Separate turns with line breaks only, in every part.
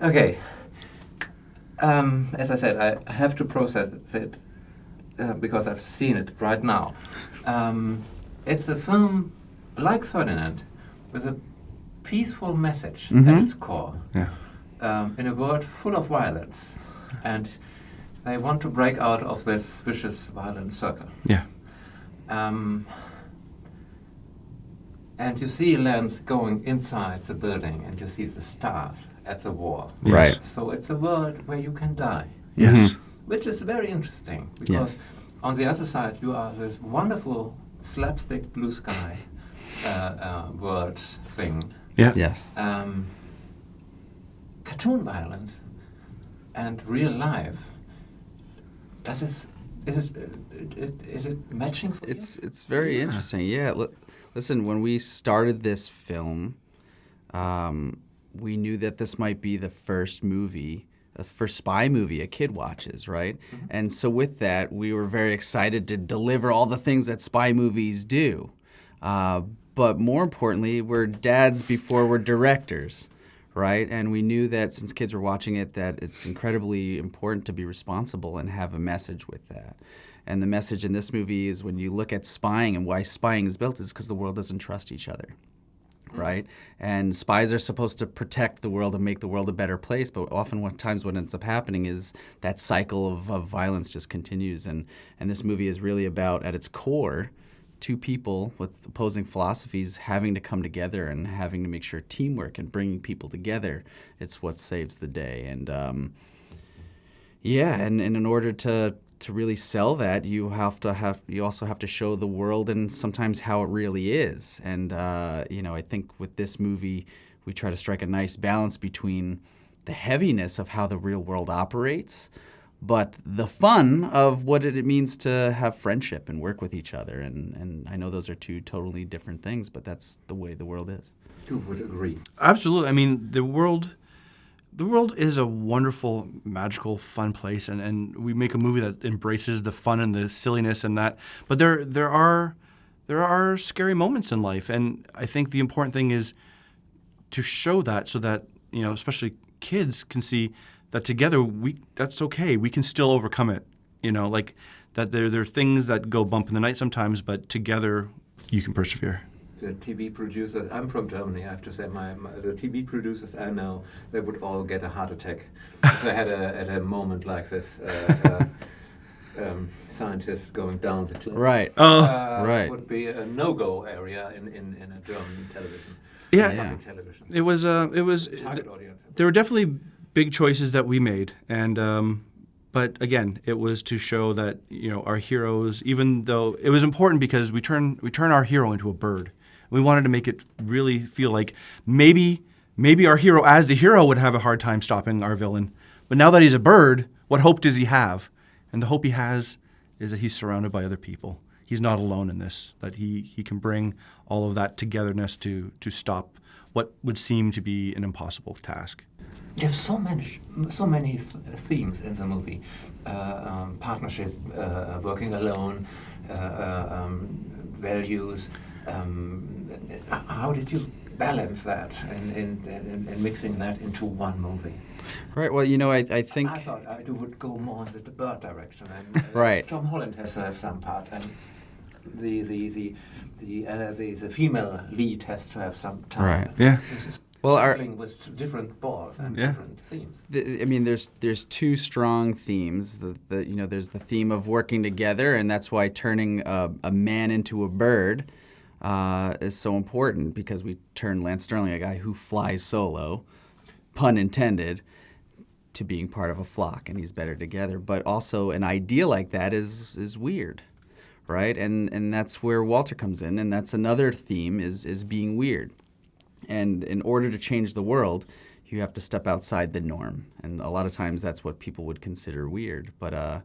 Okay. As I said, I have to process it because I've seen it right now. It's a film like Ferdinand with a peaceful message at its core.
Yeah.
In a world full of violence, and they want to break out of this vicious, violent circle.
Yeah.
And you see Lance going inside the building, and you see the stars at the wall.
Right.
So it's a world where you can die.
Yes.
Which is very interesting, because on the other side you are this wonderful slapstick blue sky world thing.
Yeah.
Yes.
Cartoon violence and real life. Is it matching for you?
It's very interesting. Yeah. Listen, when we started this film, we knew that this might be the first spy movie a kid watches, right? Mm-hmm. And so with that, we were very excited to deliver all the things that spy movies do. But more importantly, we're dads before we're directors, right? And we knew that since kids were watching it, that it's incredibly important to be responsible and have a message with that. And the message in this movie is when you look at spying and why spying is built is because the world doesn't trust each other, right? And spies are supposed to protect the world and make the world a better place, but oftentimes what ends up happening is that cycle of violence just continues. And this movie is really about, at its core, two people with opposing philosophies having to come together and having to make sure teamwork and bringing people together, it's what saves the day. And and in order to really sell that, you also have to show the world and sometimes how it really is. And I think with this movie, we try to strike a nice balance between the heaviness of how the real world operates, but the fun of what it means to have friendship and work with each other. And I know those are two totally different things, but that's the way the world is.
You would agree.
Absolutely. I mean, the world is a wonderful, magical, fun place, and we make a movie that embraces the fun and the silliness and that. But there are scary moments in life, and I think the important thing is to show that so that, especially kids can see that together that's okay. We can still overcome it. Like that there are things that go bump in the night sometimes, but together you can persevere.
The TV producers, I'm from Germany, I have to say, the TV producers I know, they would all get a heart attack if they had a moment like this. Scientists going down the cliff.
Right.
Right. Would be a no-go area in a German television.
Yeah.
Television.
It was
target audience.
There were definitely big choices that we made, and but again, it was to show that our heroes, even though it was important because we turn our hero into a bird. We wanted to make it really feel like maybe our hero, as the hero, would have a hard time stopping our villain. But now that he's a bird, what hope does he have? And the hope he has is that he's surrounded by other people. He's not alone in this, that he can bring all of that togetherness to stop what would seem to be an impossible task.
There's so many themes in the movie. Partnership, working alone, values. How did you balance that and mixing that into one movie?
Right. Well, I think
I thought I would go more in the bird direction, and
right.
Tom Holland has to have some part, and the female lead has to have some time.
Right.
Yeah.
This is
well,
with different balls and different themes.
There's two strong themes. There's the theme of working together, and that's why turning a man into a bird is so important, because we turn Lance Sterling, a guy who flies solo, pun intended, to being part of a flock, and he's better together. But also an idea like that is weird, right? And that's where Walter comes in, and that's another theme is being weird. And in order to change the world, you have to step outside the norm. And a lot of times that's what people would consider weird. But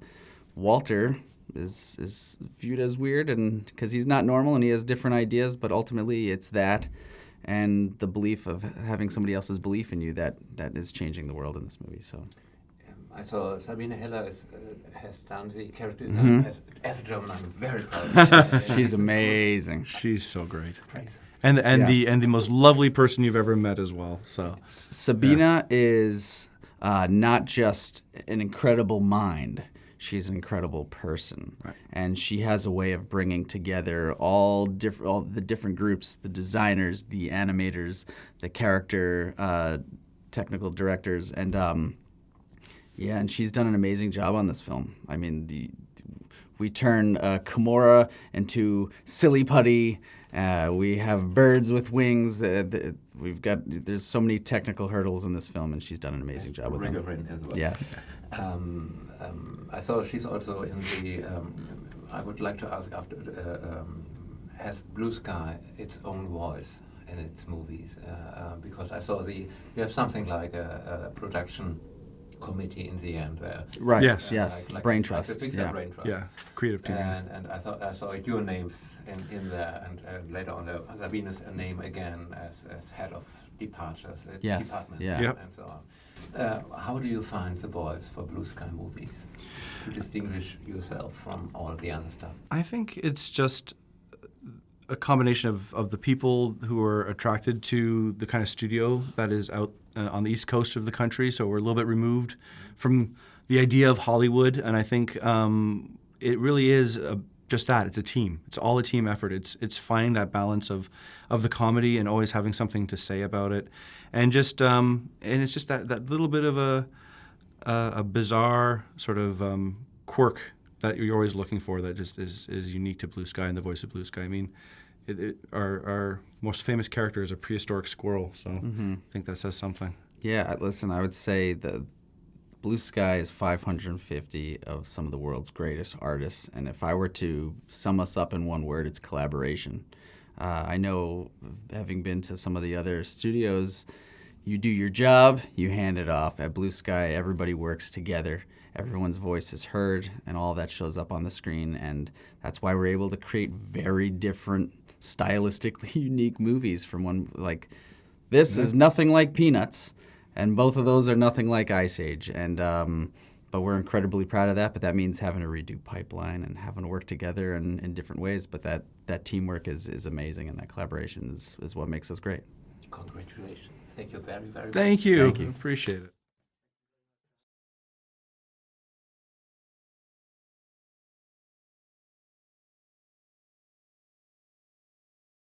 Walter is viewed as weird, and because he's not normal and he has different ideas, but ultimately it's that and the belief of having somebody else's belief in you that is changing the world in this movie. So
I saw Sabine Heller has done the character design. As a German, I'm very proud of her.
She's amazing.
She's so great.
Praise.
And
Yes.
the most lovely person you've ever met as well. So
Sabina is not just an incredible mind. She's an incredible person, and she has a way of bringing together all the different groups: the designers, the animators, the character technical directors, and and she's done an amazing job on this film. I mean, we turn Kimura into silly putty. We have birds with wings. There's so many technical hurdles in this film, and she's done an amazing job with them.
As well.
Yes.
I saw she's also in the. I would like to ask after. Has Blue Sky its own voice in its movies? Because I saw you have something like a production committee in the end there.
Right.
Yes.
Like
Brain
like
trust.
the Pixar
Yeah.
Brain trust.
yeah, creative team.
And I thought I saw your names in there, and later on Sabine's name again as head of departures,
Yes,
department,
yeah.
Yep.
and so on. How do you find the voice for Blue Sky movies to distinguish yourself from all the other stuff?
I think it's just a combination of the people who are attracted to the kind of studio that is out on the east coast of the country. So we're a little bit removed from the idea of Hollywood, and I think it really is just that. It's a team. It's all a team effort. It's finding that balance of the comedy and always having something to say about it, and just and it's just that little bit of a bizarre sort of quirk that you're always looking for that just is unique to Blue Sky and the voice of Blue Sky. I mean, our most famous character is a prehistoric squirrel, so I think that says something.
Yeah, listen, I would say the Blue Sky is 550 of some of the world's greatest artists, and if I were to sum us up in one word, it's collaboration. I know, having been to some of the other studios, you do your job, you hand it off. At Blue Sky, everybody works together. Everyone's voice is heard, and all that shows up on the screen, and that's why we're able to create very different, stylistically unique movies from one, like, this is nothing like Peanuts, and both of those are nothing like Ice Age, and but we're incredibly proud of that, but that means having to redo Pipeline and having to work together in different ways, but that teamwork is amazing, and that collaboration is what makes us great.
Congratulations. Thank you very, very much.
Thank you.
Thank you.
Appreciate it.